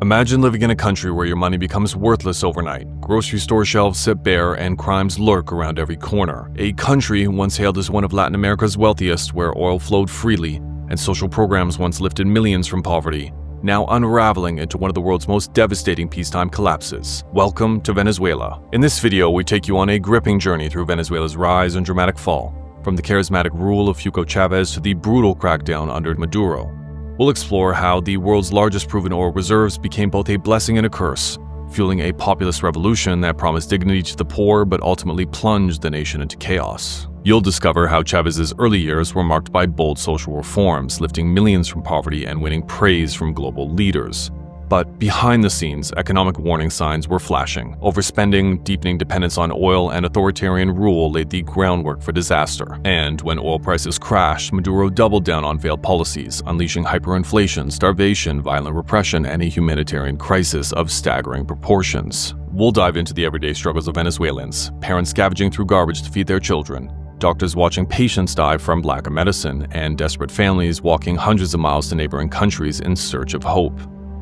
Imagine living in a country where your money becomes worthless overnight, grocery store shelves sit bare, and crimes lurk around every corner. A country once hailed as one of Latin America's wealthiest, where oil flowed freely, and social programs once lifted millions from poverty, now unraveling into one of the world's most devastating peacetime collapses. Welcome to Venezuela. In this video, we take you on a gripping journey through Venezuela's rise and dramatic fall, from the charismatic rule of Hugo Chávez to the brutal crackdown under Maduro. We'll explore how the world's largest proven oil reserves became both a blessing and a curse, fueling a populist revolution that promised dignity to the poor but ultimately plunged the nation into chaos. You'll discover how Chávez's early years were marked by bold social reforms, lifting millions from poverty and winning praise from global leaders. But behind the scenes, economic warning signs were flashing. Overspending, deepening dependence on oil, and authoritarian rule laid the groundwork for disaster. And when oil prices crashed, Maduro doubled down on failed policies, unleashing hyperinflation, starvation, violent repression, and a humanitarian crisis of staggering proportions. We'll dive into the everyday struggles of Venezuelans, parents scavenging through garbage to feed their children, doctors watching patients die from lack of medicine, and desperate families walking hundreds of miles to neighboring countries in search of hope.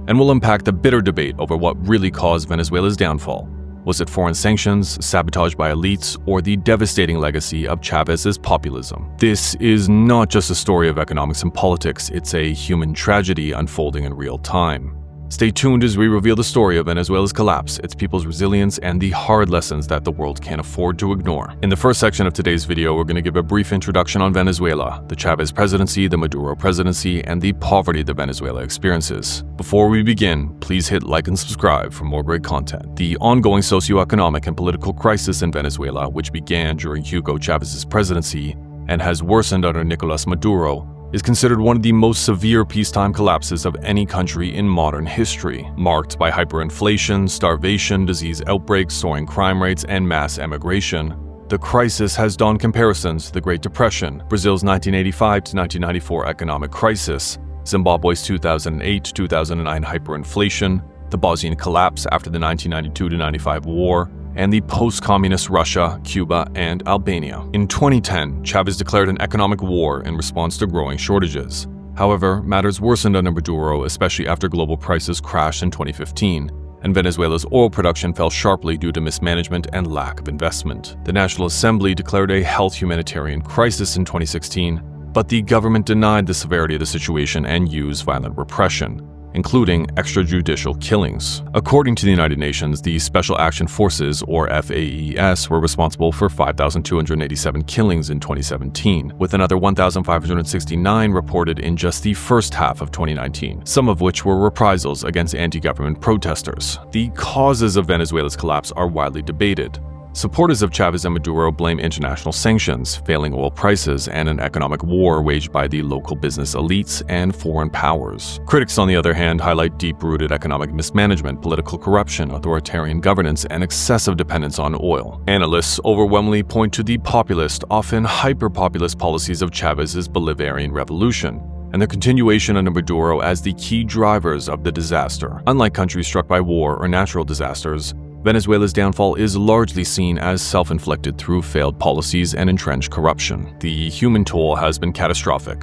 And we'll unpack the bitter debate over what really caused Venezuela's downfall. Was it foreign sanctions, sabotage by elites, or the devastating legacy of Chávez's populism? This is not just a story of economics and politics, it's a human tragedy unfolding in real time. Stay tuned as we reveal the story of Venezuela's collapse, its people's resilience, and the hard lessons that the world can't afford to ignore. In the first section of today's video, we're going to give a brief introduction on Venezuela, the Chávez presidency, the Maduro presidency, and the poverty that Venezuela experiences. Before we begin, please hit like and subscribe for more great content. The ongoing socioeconomic and political crisis in Venezuela, which began during Hugo Chávez's presidency and has worsened under Nicolás Maduro, is considered one of the most severe peacetime collapses of any country in modern history, marked by hyperinflation, starvation, disease outbreaks, soaring crime rates, and mass emigration. The crisis has donned comparisons to the Great Depression, Brazil's 1985 to 1994 economic crisis, Zimbabwe's 2008-2009 hyperinflation, the Bosnian collapse after the 1992-95 war, and the post-communist Russia, Cuba, and Albania. In 2010, Chávez declared an economic war in response to growing shortages. However, matters worsened under Maduro, especially after global prices crashed in 2015, and Venezuela's oil production fell sharply due to mismanagement and lack of investment. The National Assembly declared a health humanitarian crisis in 2016, but the government denied the severity of the situation and used violent repression, including extrajudicial killings. According to the United Nations, the Special Action Forces, or FAES, were responsible for 5,287 killings in 2017, with another 1,569 reported in just the first half of 2019, some of which were reprisals against anti-government protesters. The causes of Venezuela's collapse are widely debated. Supporters of Chávez and Maduro blame international sanctions, failing oil prices, and an economic war waged by the local business elites and foreign powers. Critics, on the other hand, highlight deep-rooted economic mismanagement, political corruption, authoritarian governance, and excessive dependence on oil. Analysts overwhelmingly point to the populist, often hyper-populist policies of Chávez's Bolivarian revolution, and the continuation under Maduro as the key drivers of the disaster. Unlike countries struck by war or natural disasters, Venezuela's downfall is largely seen as self-inflicted through failed policies and entrenched corruption. The human toll has been catastrophic.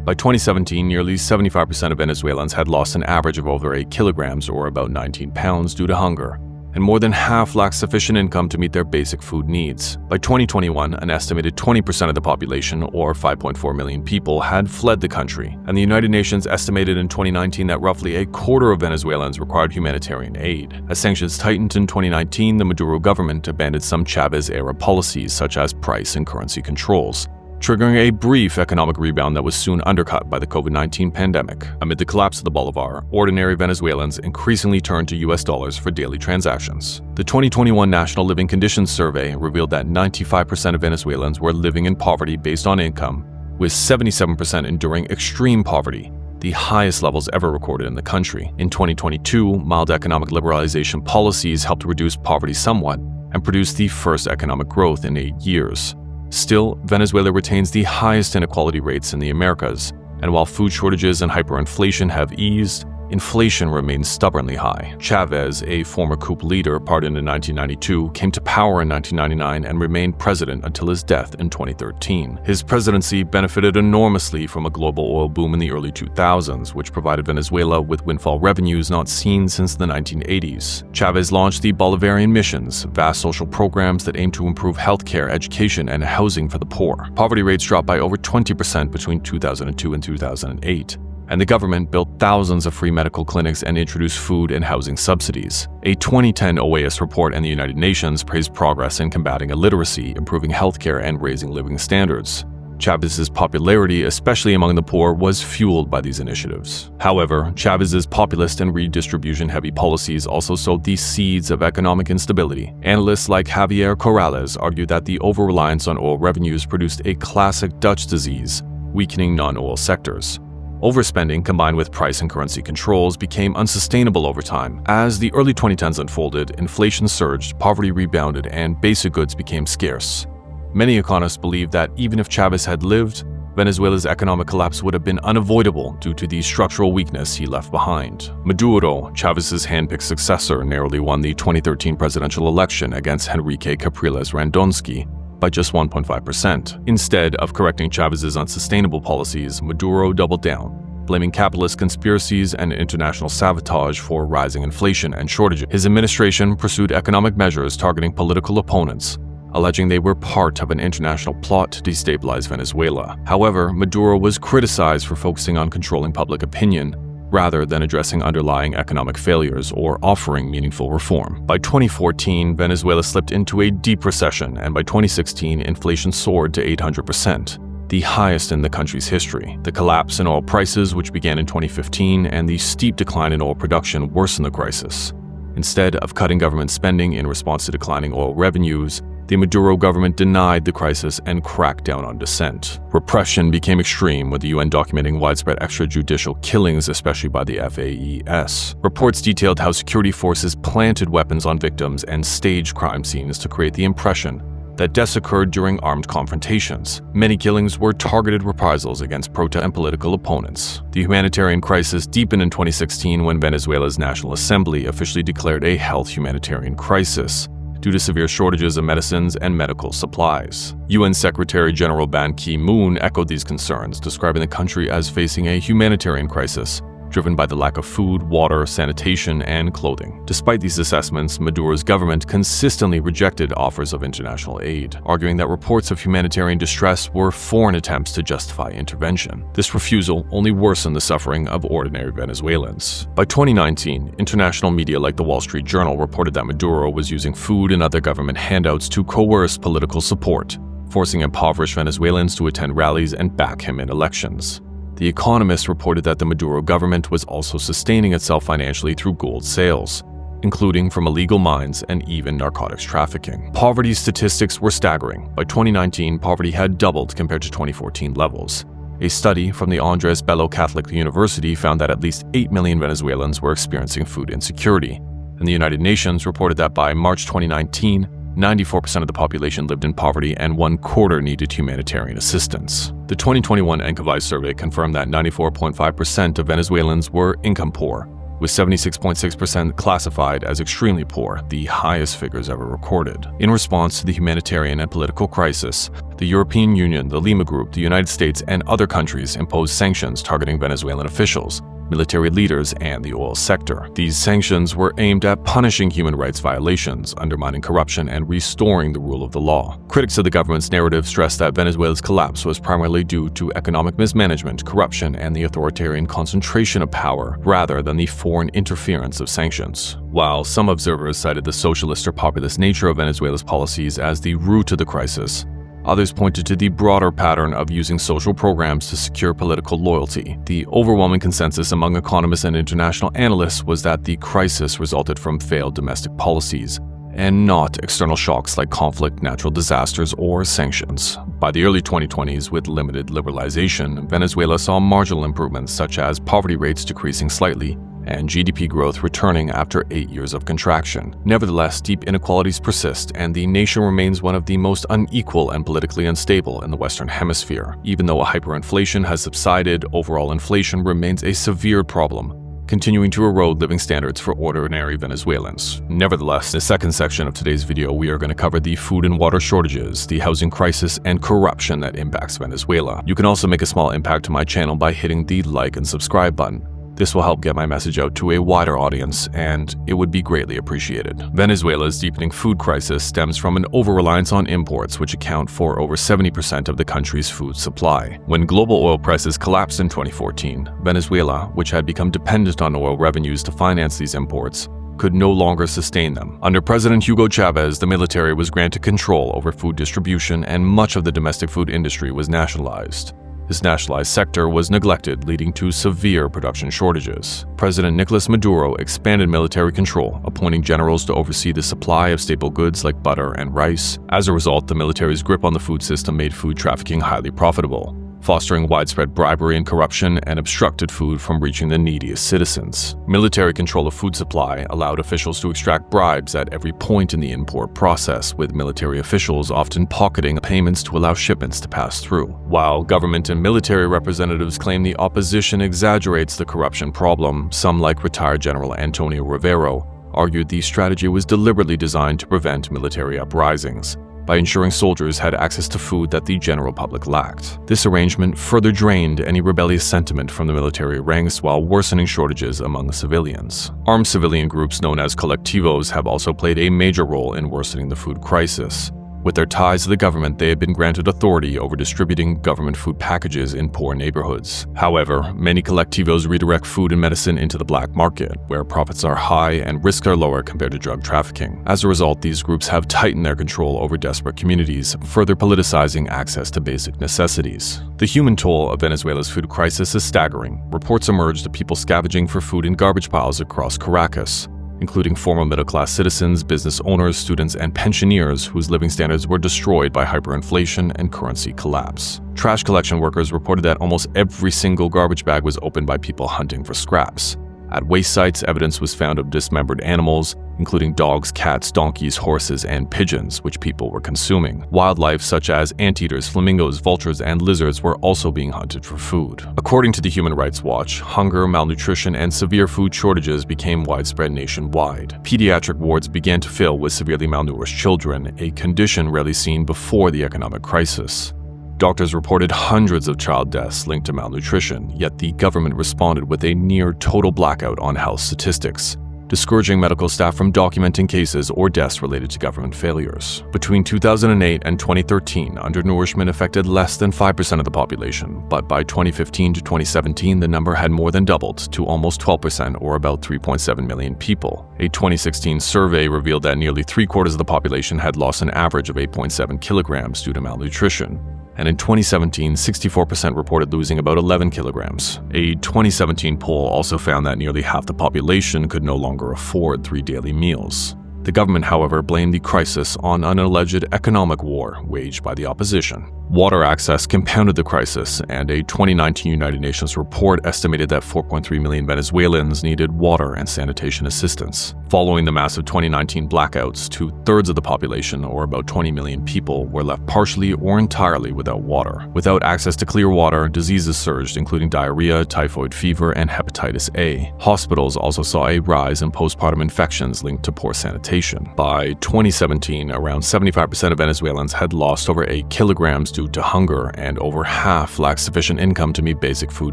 By 2017, nearly 75% of Venezuelans had lost an average of over 8 kilograms, or about 19 pounds, due to hunger, and more than half lacked sufficient income to meet their basic food needs. By 2021, an estimated 20% of the population, or 5.4 million people, had fled the country, and the United Nations estimated in 2019 that roughly a quarter of Venezuelans required humanitarian aid. As sanctions tightened in 2019, the Maduro government abandoned some Chávez-era policies, such as price and currency controls, triggering a brief economic rebound that was soon undercut by the COVID-19 pandemic. Amid the collapse of the bolivar, ordinary Venezuelans increasingly turned to US dollars for daily transactions. The 2021 National Living Conditions Survey revealed that 95% of Venezuelans were living in poverty based on income, with 77% enduring extreme poverty, the highest levels ever recorded in the country. In 2022, mild economic liberalization policies helped reduce poverty somewhat and produce the first economic growth in 8 years. Still, Venezuela retains the highest inequality rates in the Americas, and while food shortages and hyperinflation have eased, inflation remained stubbornly high. Chávez, a former coup leader pardoned in 1992, came to power in 1999 and remained president until his death in 2013. His presidency benefited enormously from a global oil boom in the early 2000s, which provided Venezuela with windfall revenues not seen since the 1980s. Chávez launched the Bolivarian Missions, vast social programs that aim to improve healthcare, education, and housing for the poor. Poverty rates dropped by over 20% between 2002 and 2008. And the government built thousands of free medical clinics and introduced food and housing subsidies. A 2010 OAS report and the United Nations praised progress in combating illiteracy, improving healthcare, and raising living standards. Chávez's popularity, especially among the poor, was fueled by these initiatives. However, Chávez's populist and redistribution-heavy policies also sowed the seeds of economic instability. Analysts like Javier Corrales argue that the over-reliance on oil revenues produced a classic Dutch disease, weakening non-oil sectors. Overspending, combined with price and currency controls, became unsustainable over time. As the early 2010s unfolded, inflation surged, poverty rebounded, and basic goods became scarce. Many economists believe that even if Chávez had lived, Venezuela's economic collapse would have been unavoidable due to the structural weakness he left behind. Maduro, Chávez's handpicked successor, narrowly won the 2013 presidential election against Enrique Capriles Randonsky by just 1.5%. Instead of correcting Chávez's unsustainable policies, Maduro doubled down, blaming capitalist conspiracies and international sabotage for rising inflation and shortages. His administration pursued economic measures targeting political opponents, alleging they were part of an international plot to destabilize Venezuela. However, Maduro was criticized for focusing on controlling public opinion rather than addressing underlying economic failures or offering meaningful reform. By 2014, Venezuela slipped into a deep recession, and by 2016, inflation soared to 800%, the highest in the country's history. The collapse in oil prices, which began in 2015, and the steep decline in oil production worsened the crisis. Instead of cutting government spending in response to declining oil revenues, the Maduro government denied the crisis and cracked down on dissent. Repression became extreme, with the UN documenting widespread extrajudicial killings, especially by the FAES. Reports detailed how security forces planted weapons on victims and staged crime scenes to create the impression that deaths occurred during armed confrontations. Many killings were targeted reprisals against protest and political opponents. The humanitarian crisis deepened in 2016 when Venezuela's National Assembly officially declared a health humanitarian crisis due to severe shortages of medicines and medical supplies. UN Secretary General Ban Ki-moon echoed these concerns, describing the country as facing a humanitarian crisis driven by the lack of food, water, sanitation, and clothing. Despite these assessments, Maduro's government consistently rejected offers of international aid, arguing that reports of humanitarian distress were foreign attempts to justify intervention. This refusal only worsened the suffering of ordinary Venezuelans. By 2019, international media like the Wall Street Journal reported that Maduro was using food and other government handouts to coerce political support, forcing impoverished Venezuelans to attend rallies and back him in elections. The Economist reported that the Maduro government was also sustaining itself financially through gold sales, including from illegal mines and even narcotics trafficking. Poverty statistics were staggering. By 2019, poverty had doubled compared to 2014 levels. A study from the Andrés Bello Catholic University found that at least 8 million Venezuelans were experiencing food insecurity, and the United Nations reported that by March 2019, 94% of the population lived in poverty and 1/4 needed humanitarian assistance. The 2021 NCAVI survey confirmed that 94.5% of Venezuelans were income poor, with 76.6% classified as extremely poor, the highest figures ever recorded. In response to the humanitarian and political crisis, the European Union, the Lima Group, the United States, and other countries imposed sanctions targeting Venezuelan officials, military leaders, and the oil sector. These sanctions were aimed at punishing human rights violations, undermining corruption, and restoring the rule of the law. Critics of the government's narrative stressed that Venezuela's collapse was primarily due to economic mismanagement, corruption, and the authoritarian concentration of power, rather than the foreign interference of sanctions. While some observers cited the socialist or populist nature of Venezuela's policies as the root of the crisis, others pointed to the broader pattern of using social programs to secure political loyalty. The overwhelming consensus among economists and international analysts was that the crisis resulted from failed domestic policies, and not external shocks like conflict, natural disasters, or sanctions. By the early 2020s, with limited liberalization, Venezuela saw marginal improvements such as poverty rates decreasing slightly and GDP growth returning after 8 years of contraction. Nevertheless, deep inequalities persist, and the nation remains one of the most unequal and politically unstable in the Western Hemisphere. Even though hyperinflation has subsided, overall inflation remains a severe problem, continuing to erode living standards for ordinary Venezuelans. Nevertheless, in the second section of today's video, we are going to cover the food and water shortages, the housing crisis, and corruption that impacts Venezuela. You can also make a small impact to my channel by hitting the like and subscribe button. This will help get my message out to a wider audience, and it would be greatly appreciated. Venezuela's deepening food crisis stems from an over-reliance on imports, which account for over 70% of the country's food supply. When global oil prices collapsed in 2014, Venezuela, which had become dependent on oil revenues to finance these imports, could no longer sustain them. Under President Hugo Chávez, the military was granted control over food distribution, and much of the domestic food industry was nationalized. This nationalized sector was neglected, leading to severe production shortages. President Nicolás Maduro expanded military control, appointing generals to oversee the supply of staple goods like butter and rice. As a result, the military's grip on the food system made food trafficking highly profitable, fostering widespread bribery and corruption, and obstructed food from reaching the neediest citizens. Military control of food supply allowed officials to extract bribes at every point in the import process, with military officials often pocketing payments to allow shipments to pass through. While government and military representatives claim the opposition exaggerates the corruption problem, some, like retired General Antonio Rivero, argued the strategy was deliberately designed to prevent military uprisings by ensuring soldiers had access to food that the general public lacked. This arrangement further drained any rebellious sentiment from the military ranks while worsening shortages among civilians. Armed civilian groups known as colectivos have also played a major role in worsening the food crisis. With their ties to the government, they had been granted authority over distributing government food packages in poor neighborhoods. However, many colectivos redirect food and medicine into the black market, where profits are high and risks are lower compared to drug trafficking. As a result, these groups have tightened their control over desperate communities, further politicizing access to basic necessities. The human toll of Venezuela's food crisis is staggering. Reports emerged of people scavenging for food in garbage piles across Caracas, including former middle-class citizens, business owners, students, and pensioners whose living standards were destroyed by hyperinflation and currency collapse. Trash collection workers reported that almost every single garbage bag was opened by people hunting for scraps. At waste sites, evidence was found of dismembered animals, including dogs, cats, donkeys, horses, and pigeons, which people were consuming. Wildlife such as anteaters, flamingos, vultures, and lizards were also being hunted for food. According to the Human Rights Watch, hunger, malnutrition, and severe food shortages became widespread nationwide. Pediatric wards began to fill with severely malnourished children, a condition rarely seen before the economic crisis. Doctors reported hundreds of child deaths linked to malnutrition, yet the government responded with a near-total blackout on health statistics, discouraging medical staff from documenting cases or deaths related to government failures. Between 2008 and 2013, undernourishment affected less than 5% of the population, but by 2015 to 2017, the number had more than doubled to almost 12%, or about 3.7 million people. A 2016 survey revealed that nearly three-quarters of the population had lost an average of 8.7 kilograms due to malnutrition. And in 2017, 64% reported losing about 11 kilograms. A 2017 poll also found that nearly half the population could no longer afford 3 daily meals. The government, however, blamed the crisis on an alleged economic war waged by the opposition. Water access compounded the crisis, and a 2019 United Nations report estimated that 4.3 million Venezuelans needed water and sanitation assistance. Following the massive 2019 blackouts, 2/3 of the population, or about 20 million people, were left partially or entirely without water. Without access to clear water, diseases surged, including diarrhea, typhoid fever, and hepatitis A. Hospitals also saw a rise in postpartum infections linked to poor sanitation. By 2017, around 75% of Venezuelans had lost over 8 kilograms due to hunger, and over half lacked sufficient income to meet basic food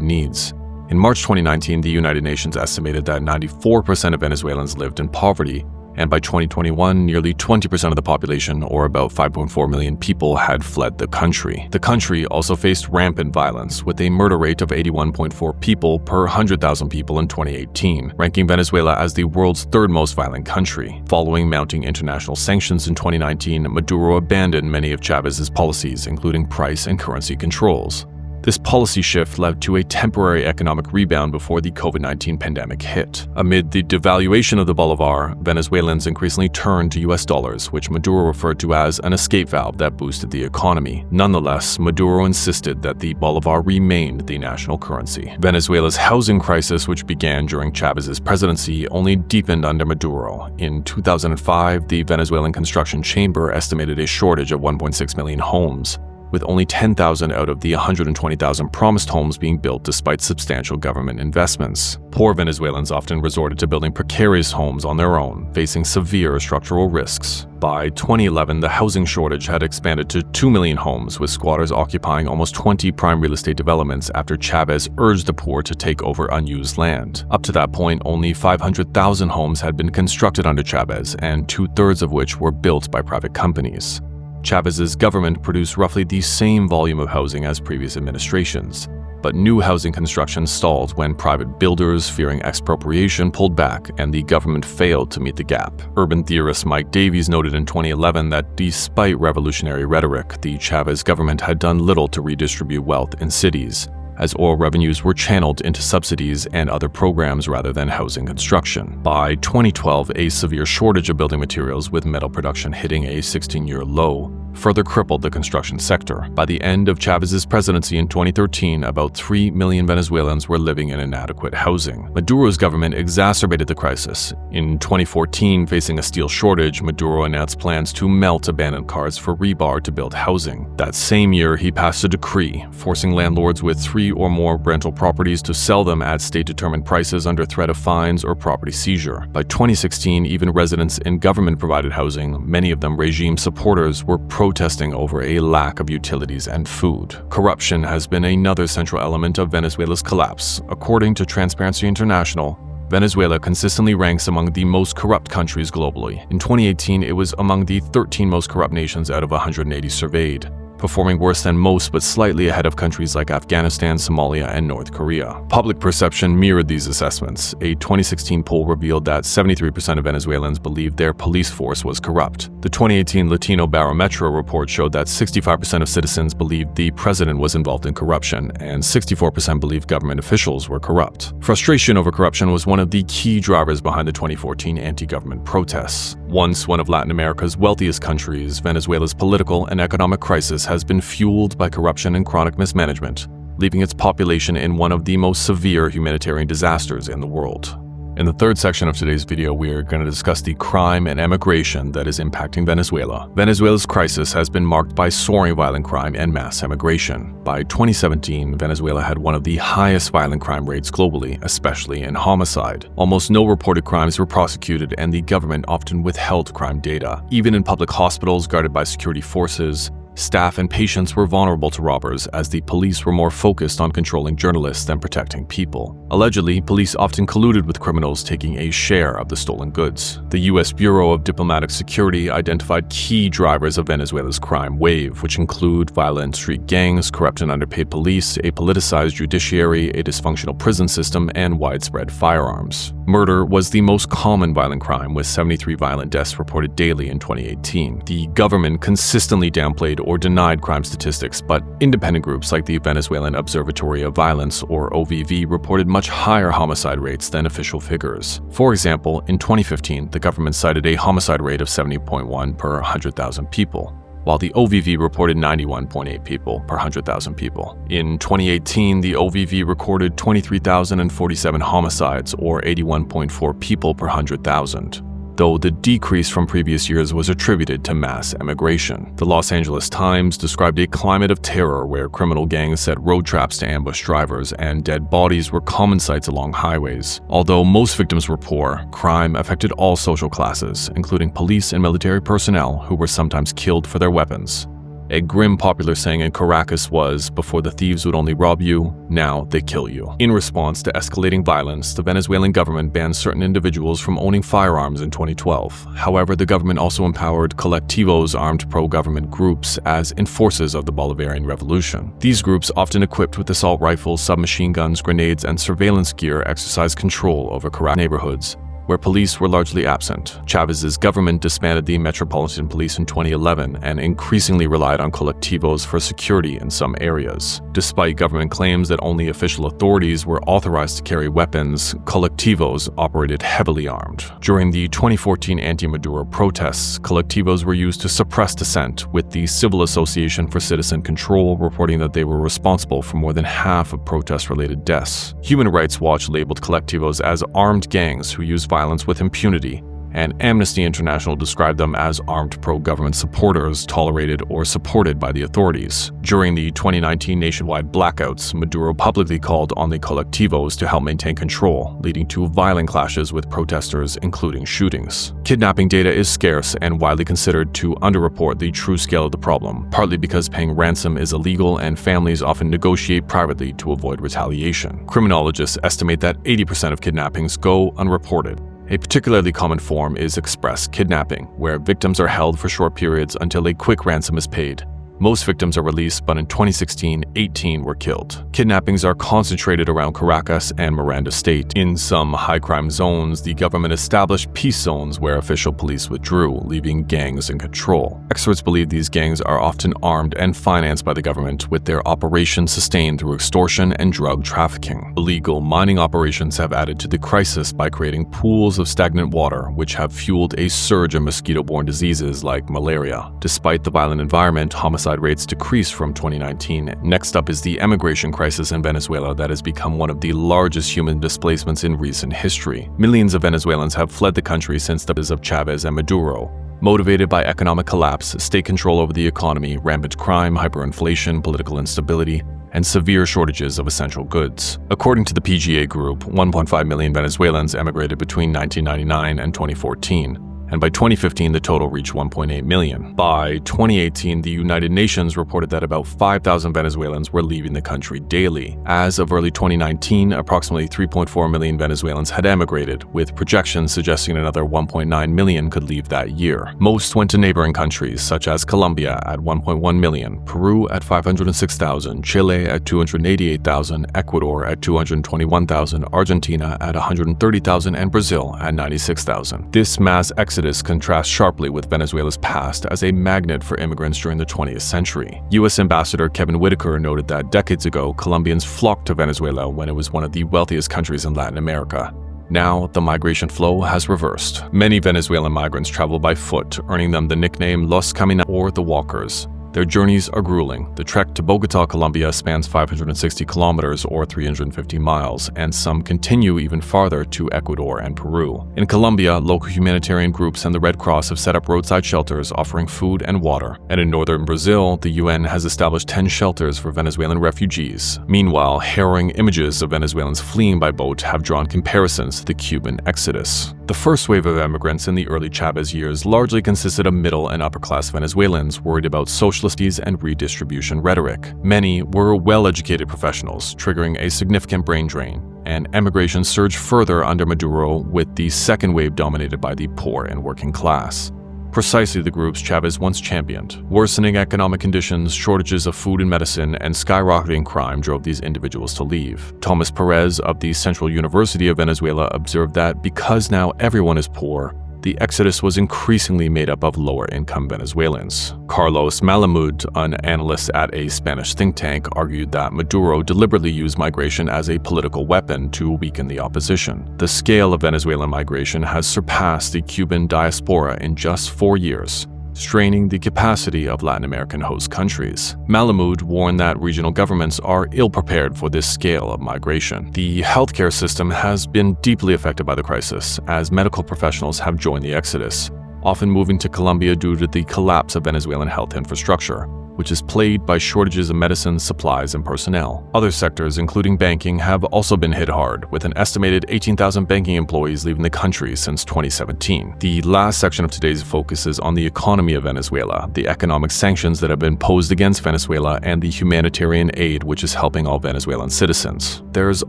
needs. In March 2019, the United Nations estimated that 94% of Venezuelans lived in poverty, and by 2021, nearly 20% of the population, or about 5.4 million people, had fled the country. The country also faced rampant violence, with a murder rate of 81.4 people per 100,000 people in 2018, ranking Venezuela as the world's third most violent country. Following mounting international sanctions in 2019, Maduro abandoned many of Chávez's policies, including price and currency controls. This policy shift led to a temporary economic rebound before the COVID-19 pandemic hit. Amid the devaluation of the bolivar, Venezuelans increasingly turned to US dollars, which Maduro referred to as an escape valve that boosted the economy. Nonetheless, Maduro insisted that the bolivar remained the national currency. Venezuela's housing crisis, which began during Chávez's presidency, only deepened under Maduro. In 2005, the Venezuelan Construction Chamber estimated a shortage of 1.6 million homes. with only 10,000 out of the 120,000 promised homes being built despite substantial government investments. Poor Venezuelans often resorted to building precarious homes on their own, facing severe structural risks. By 2011, the housing shortage had expanded to 2 million homes, with squatters occupying almost 20 prime real estate developments after Chávez urged the poor to take over unused land. Up to that point, only 500,000 homes had been constructed under Chávez, and 2/3 of which were built by private companies. Chávez's government produced roughly the same volume of housing as previous administrations, but new housing construction stalled when private builders, fearing expropriation, pulled back, and the government failed to meet the gap. Urban theorist Mike Davies noted in 2011 that despite revolutionary rhetoric, the Chávez government had done little to redistribute wealth in cities, as oil revenues were channeled into subsidies and other programs rather than housing construction. By 2012, a severe shortage of building materials, with metal production hitting a 16-year low, further crippled the construction sector. By the end of Chávez's presidency in 2013, about 3 million Venezuelans were living in inadequate housing. Maduro's government exacerbated the crisis. In 2014, facing a steel shortage, Maduro announced plans to melt abandoned cars for rebar to build housing. That same year, he passed a decree forcing landlords with 3 or more rental properties to sell them at state-determined prices under threat of fines or property seizure. By 2016, even residents in government-provided housing, many of them regime supporters, were protesting over a lack of utilities and food. Corruption has been another central element of Venezuela's collapse. According to Transparency International, Venezuela consistently ranks among the most corrupt countries globally. In 2018, it was among the 13 most corrupt nations out of 180 surveyed, performing worse than most but slightly ahead of countries like Afghanistan, Somalia, and North Korea. Public perception mirrored these assessments. A 2016 poll revealed that 73% of Venezuelans believed their police force was corrupt. The 2018 Latino Barometro report showed that 65% of citizens believed the president was involved in corruption, and 64% believed government officials were corrupt. Frustration over corruption was one of the key drivers behind the 2014 anti-government protests. Once one of Latin America's wealthiest countries, Venezuela's political and economic crisis has been fueled by corruption and chronic mismanagement, leaving its population in one of the most severe humanitarian disasters in the world. In the third section of today's video, we are going to discuss the crime and emigration that is impacting Venezuela. Venezuela's crisis has been marked by soaring violent crime and mass emigration. By 2017, Venezuela had one of the highest violent crime rates globally, especially in homicide. Almost no reported crimes were prosecuted, and the government often withheld crime data. Even in public hospitals guarded by security forces, staff and patients were vulnerable to robbers, as the police were more focused on controlling journalists than protecting people. Allegedly, police often colluded with criminals, taking a share of the stolen goods. The U.S. Bureau of Diplomatic Security identified key drivers of Venezuela's crime wave, which include violent street gangs, corrupt and underpaid police, a politicized judiciary, a dysfunctional prison system, and widespread firearms. Murder was the most common violent crime, with 73 violent deaths reported daily in 2018. The government consistently downplayed or denied crime statistics, but independent groups like the Venezuelan Observatory of Violence, or OVV, reported much higher homicide rates than official figures. For example, in 2015, the government cited a homicide rate of 70.1 per 100,000 people, while the OVV reported 91.8 people per 100,000 people. In 2018, the OVV recorded 23,047 homicides, or 81.4 people per 100,000. Though the decrease from previous years was attributed to mass emigration. The Los Angeles Times described a climate of terror where criminal gangs set road traps to ambush drivers, and dead bodies were common sights along highways. Although most victims were poor, crime affected all social classes, including police and military personnel, who were sometimes killed for their weapons. A grim popular saying in Caracas was, "Before the thieves would only rob you, now they kill you." In response to escalating violence, the Venezuelan government banned certain individuals from owning firearms in 2012. However, the government also empowered colectivos, armed pro-government groups, as enforcers of the Bolivarian Revolution. These groups, often equipped with assault rifles, submachine guns, grenades, and surveillance gear, exercised control over Caracas neighborhoods, where police were largely absent. Chávez's government disbanded the Metropolitan Police in 2011 and increasingly relied on colectivos for security in some areas. Despite government claims that only official authorities were authorized to carry weapons, colectivos operated heavily armed. During the 2014 anti-Maduro protests, colectivos were used to suppress dissent, with the Civil Association for Citizen Control reporting that they were responsible for more than half of protest-related deaths. Human Rights Watch labeled colectivos as armed gangs who use violence with impunity, and Amnesty International described them as armed pro-government supporters tolerated or supported by the authorities. During the 2019 nationwide blackouts, Maduro publicly called on the colectivos to help maintain control, leading to violent clashes with protesters, including shootings. Kidnapping data is scarce and widely considered to underreport the true scale of the problem, partly because paying ransom is illegal and families often negotiate privately to avoid retaliation. Criminologists estimate that 80% of kidnappings go unreported. A particularly common form is express kidnapping, where victims are held for short periods until a quick ransom is paid. Most victims are released, but in 2016, 18 were killed. Kidnappings are concentrated around Caracas and Miranda State. In some high-crime zones, the government established peace zones where official police withdrew, leaving gangs in control. Experts believe these gangs are often armed and financed by the government, with their operations sustained through extortion and drug trafficking. Illegal mining operations have added to the crisis by creating pools of stagnant water, which have fueled a surge of mosquito-borne diseases like malaria. Despite the violent environment, homicide rates decreased from 2019. Next up is the emigration crisis in Venezuela that has become one of the largest human displacements in recent history. Millions of Venezuelans have fled the country since the days of Chávez and Maduro. Motivated by economic collapse, state control over the economy, rampant crime, hyperinflation, political instability, and severe shortages of essential goods. According to the PGA Group, 1.5 million Venezuelans emigrated between 1999 and 2014. And by 2015, the total reached 1.8 million. By 2018, the United Nations reported that about 5,000 Venezuelans were leaving the country daily. As of early 2019, approximately 3.4 million Venezuelans had emigrated, with projections suggesting another 1.9 million could leave that year. Most went to neighboring countries, such as Colombia at 1.1 million, Peru at 506,000, Chile at 288,000, Ecuador at 221,000, Argentina at 130,000, and Brazil at 96,000. This mass exodus contrasts sharply with Venezuela's past as a magnet for immigrants during the 20th century. U.S. Ambassador Kevin Whitaker noted that decades ago, Colombians flocked to Venezuela when it was one of the wealthiest countries in Latin America. Now, the migration flow has reversed. Many Venezuelan migrants travel by foot, earning them the nickname Los Caminados or the Walkers. Their journeys are grueling. The trek to Bogota, Colombia spans 560 kilometers or 350 miles, and some continue even farther to Ecuador and Peru. In Colombia, local humanitarian groups and the Red Cross have set up roadside shelters offering food and water. And in northern Brazil, the UN has established 10 shelters for Venezuelan refugees. Meanwhile, harrowing images of Venezuelans fleeing by boat have drawn comparisons to the Cuban exodus. The first wave of immigrants in the early Chávez years largely consisted of middle and upper-class Venezuelans worried about socialisties and redistribution rhetoric. Many were well-educated professionals, triggering a significant brain drain, and emigration surged further under Maduro, with the second wave dominated by the poor and working class. Precisely the groups Chávez once championed. Worsening economic conditions, shortages of food and medicine, and skyrocketing crime drove these individuals to leave. Thomas Perez of the Central University of Venezuela observed that because now everyone is poor, the exodus was increasingly made up of lower-income Venezuelans. Carlos Malamud, an analyst at a Spanish think tank, argued that Maduro deliberately used migration as a political weapon to weaken the opposition. The scale of Venezuelan migration has surpassed the Cuban diaspora in just 4 years, straining the capacity of Latin American host countries. Malamud warned that regional governments are ill-prepared for this scale of migration. The healthcare system has been deeply affected by the crisis, as medical professionals have joined the exodus, often moving to Colombia due to the collapse of Venezuelan health infrastructure, which is plagued by shortages of medicines, supplies, and personnel. Other sectors, including banking, have also been hit hard, with an estimated 18,000 banking employees leaving the country since 2017. The last section of today's focuses on the economy of Venezuela, the economic sanctions that have been imposed against Venezuela, and the humanitarian aid which is helping all Venezuelan citizens. There's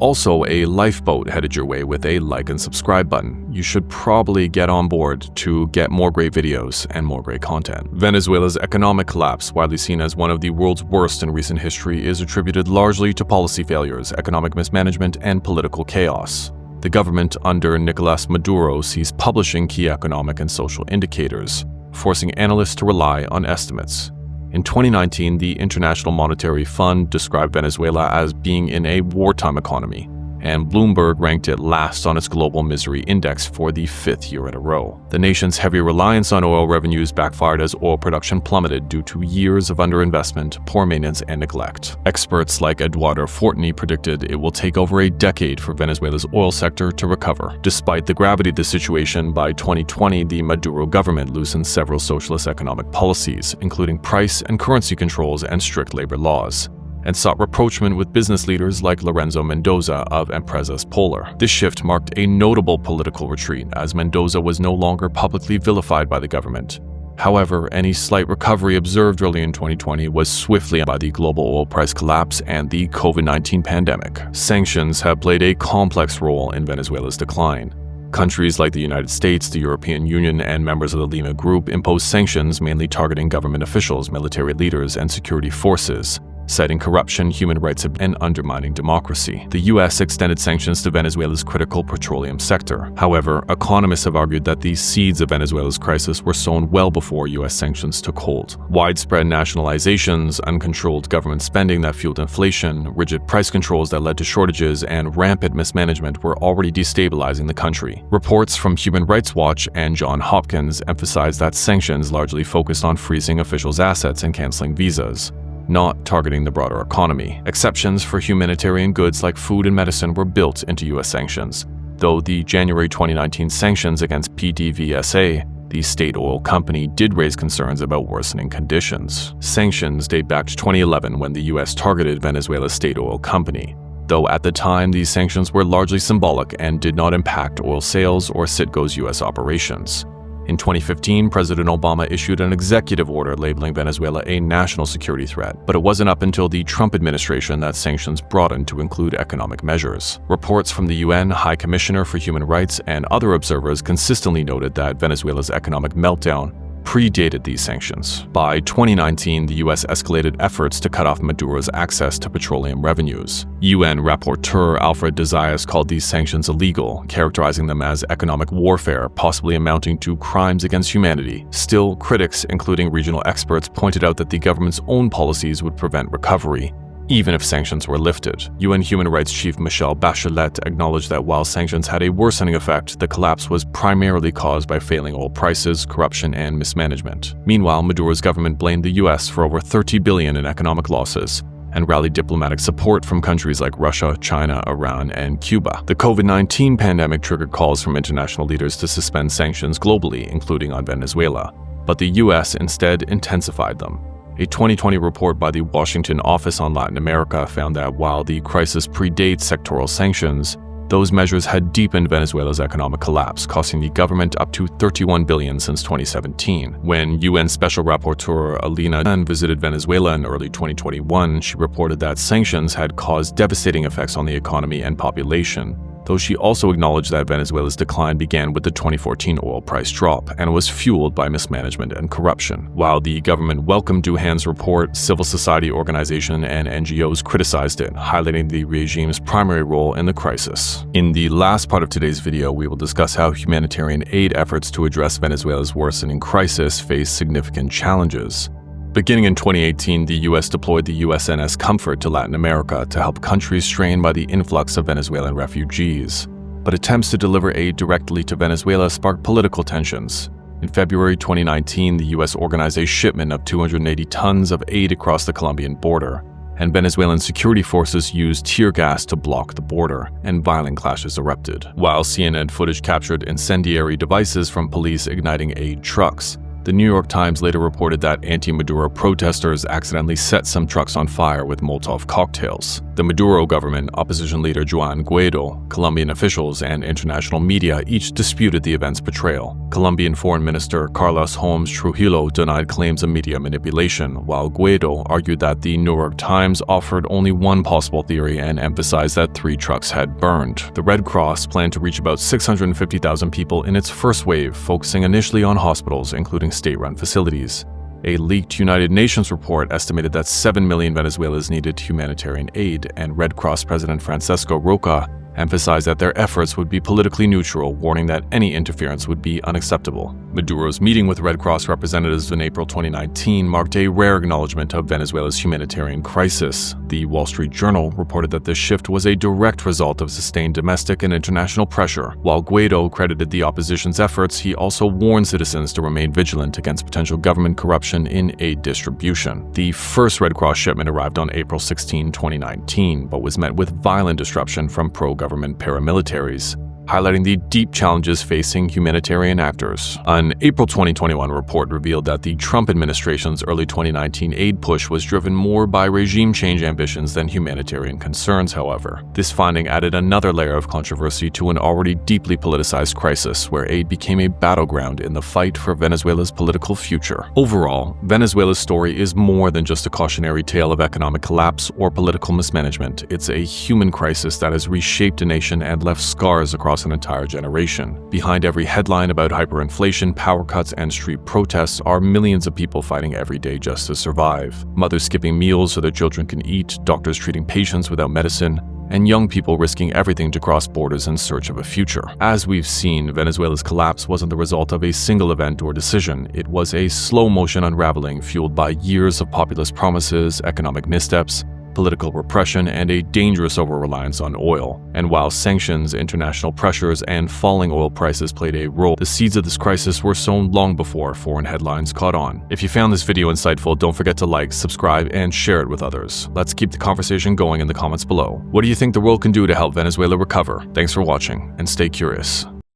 also a lifeboat headed your way with a like and subscribe button. You should probably get on board to get more great videos and more great content. Venezuela's economic collapse, widely seen as one of the world's worst in recent history, is attributed largely to policy failures, economic mismanagement, and political chaos. The government under Nicolás Maduro ceased publishing key economic and social indicators, forcing analysts to rely on estimates. In 2019, the International Monetary Fund described Venezuela as being in a wartime economy, and Bloomberg ranked it last on its global misery index for the 5th year in a row. The nation's heavy reliance on oil revenues backfired as oil production plummeted due to years of underinvestment, poor maintenance, and neglect. Experts like Eduardo Fortney predicted it will take over a decade for Venezuela's oil sector to recover. Despite the gravity of the situation, by 2020, the Maduro government loosened several socialist economic policies, including price and currency controls and strict labor laws, and sought rapprochement with business leaders like Lorenzo Mendoza of Empresas Polar. This shift marked a notable political retreat, as Mendoza was no longer publicly vilified by the government. However, any slight recovery observed early in 2020 was swiftly by the global oil price collapse and the COVID-19 pandemic. Sanctions have played a complex role in Venezuela's decline. Countries like the United States, the European Union, and members of the Lima Group imposed sanctions mainly targeting government officials, military leaders, and security forces, citing corruption, human rights, and undermining democracy. The U.S. extended sanctions to Venezuela's critical petroleum sector. However, economists have argued that the seeds of Venezuela's crisis were sown well before U.S. sanctions took hold. Widespread nationalizations, uncontrolled government spending that fueled inflation, rigid price controls that led to shortages, and rampant mismanagement were already destabilizing the country. Reports from Human Rights Watch and Johns Hopkins emphasized that sanctions largely focused on freezing officials' assets and canceling visas, not targeting the broader economy. Exceptions for humanitarian goods like food and medicine were built into U.S. sanctions, though the January 2019 sanctions against PDVSA, the state oil company, did raise concerns about worsening conditions. Sanctions date back to 2011 when the U.S. targeted Venezuela's state oil company, though at the time these sanctions were largely symbolic and did not impact oil sales or Citgo's U.S. operations. In 2015, President Obama issued an executive order labeling Venezuela a national security threat, but it wasn't up until the Trump administration that sanctions broadened to include economic measures. Reports from the UN High Commissioner for Human Rights and other observers consistently noted that Venezuela's economic meltdown predated these sanctions. By 2019, the U.S. escalated efforts to cut off Maduro's access to petroleum revenues. UN Rapporteur Alfred de Zayas called these sanctions illegal, characterizing them as economic warfare, possibly amounting to crimes against humanity. Still, critics, including regional experts, pointed out that the government's own policies would prevent recovery, even if sanctions were lifted. UN Human Rights Chief Michelle Bachelet acknowledged that while sanctions had a worsening effect, the collapse was primarily caused by failing oil prices, corruption, and mismanagement. Meanwhile, Maduro's government blamed the U.S. for over $30 billion in economic losses and rallied diplomatic support from countries like Russia, China, Iran, and Cuba. The COVID-19 pandemic triggered calls from international leaders to suspend sanctions globally, including on Venezuela, but the U.S. instead intensified them. A 2020 report by the Washington Office on Latin America found that while the crisis predates sectoral sanctions, those measures had deepened Venezuela's economic collapse, costing the government up to $31 billion since 2017. When UN Special Rapporteur Alina Tan visited Venezuela in early 2021, she reported that sanctions had caused devastating effects on the economy and population, though she also acknowledged that Venezuela's decline began with the 2014 oil price drop and was fueled by mismanagement and corruption. While the government welcomed Duhan's report, civil society organizations and NGOs criticized it, highlighting the regime's primary role in the crisis. In the last part of today's video, we will discuss how humanitarian aid efforts to address Venezuela's worsening crisis face significant challenges. Beginning in 2018, the U.S. deployed the USNS Comfort to Latin America to help countries strained by the influx of Venezuelan refugees. But attempts to deliver aid directly to Venezuela sparked political tensions. In February 2019, the U.S. organized a shipment of 280 tons of aid across the Colombian border, and Venezuelan security forces used tear gas to block the border, and violent clashes erupted. While CNN footage captured incendiary devices from police igniting aid trucks, the New York Times later reported that anti-Maduro protesters accidentally set some trucks on fire with Molotov cocktails. The Maduro government, opposition leader Juan Guaido, Colombian officials, and international media each disputed the event's portrayal. Colombian Foreign Minister Carlos Holmes Trujillo denied claims of media manipulation, while Guaido argued that the New York Times offered only one possible theory and emphasized that 3 trucks had burned. The Red Cross planned to reach about 650,000 people in its first wave, focusing initially on hospitals, including state-run facilities. A leaked United Nations report estimated that 7 million Venezuelans needed humanitarian aid, and Red Cross President Francisco Roca emphasized that their efforts would be politically neutral, warning that any interference would be unacceptable. Maduro's meeting with Red Cross representatives in April 2019 marked a rare acknowledgement of Venezuela's humanitarian crisis. The Wall Street Journal reported that this shift was a direct result of sustained domestic and international pressure. While Guaido credited the opposition's efforts, he also warned citizens to remain vigilant against potential government corruption in aid distribution. The first Red Cross shipment arrived on April 16, 2019, but was met with violent disruption from pro-government paramilitaries, highlighting the deep challenges facing humanitarian actors. An April 2021 report revealed that the Trump administration's early 2019 aid push was driven more by regime change ambitions than humanitarian concerns, however. This finding added another layer of controversy to an already deeply politicized crisis, where aid became a battleground in the fight for Venezuela's political future. Overall, Venezuela's story is more than just a cautionary tale of economic collapse or political mismanagement. It's a human crisis that has reshaped a nation and left scars across an entire generation. Behind every headline about hyperinflation, power cuts, and street protests are millions of people fighting every day just to survive. Mothers skipping meals so their children can eat, doctors treating patients without medicine, and young people risking everything to cross borders in search of a future. As we've seen, Venezuela's collapse wasn't the result of a single event or decision. It was a slow-motion unraveling fueled by years of populist promises, economic missteps, political repression, and a dangerous over-reliance on oil. And while sanctions, international pressures, and falling oil prices played a role, the seeds of this crisis were sown long before foreign headlines caught on. If you found this video insightful, don't forget to like, subscribe, and share it with others. Let's keep the conversation going in the comments below. What do you think the world can do to help Venezuela recover? Thanks for watching, and stay curious.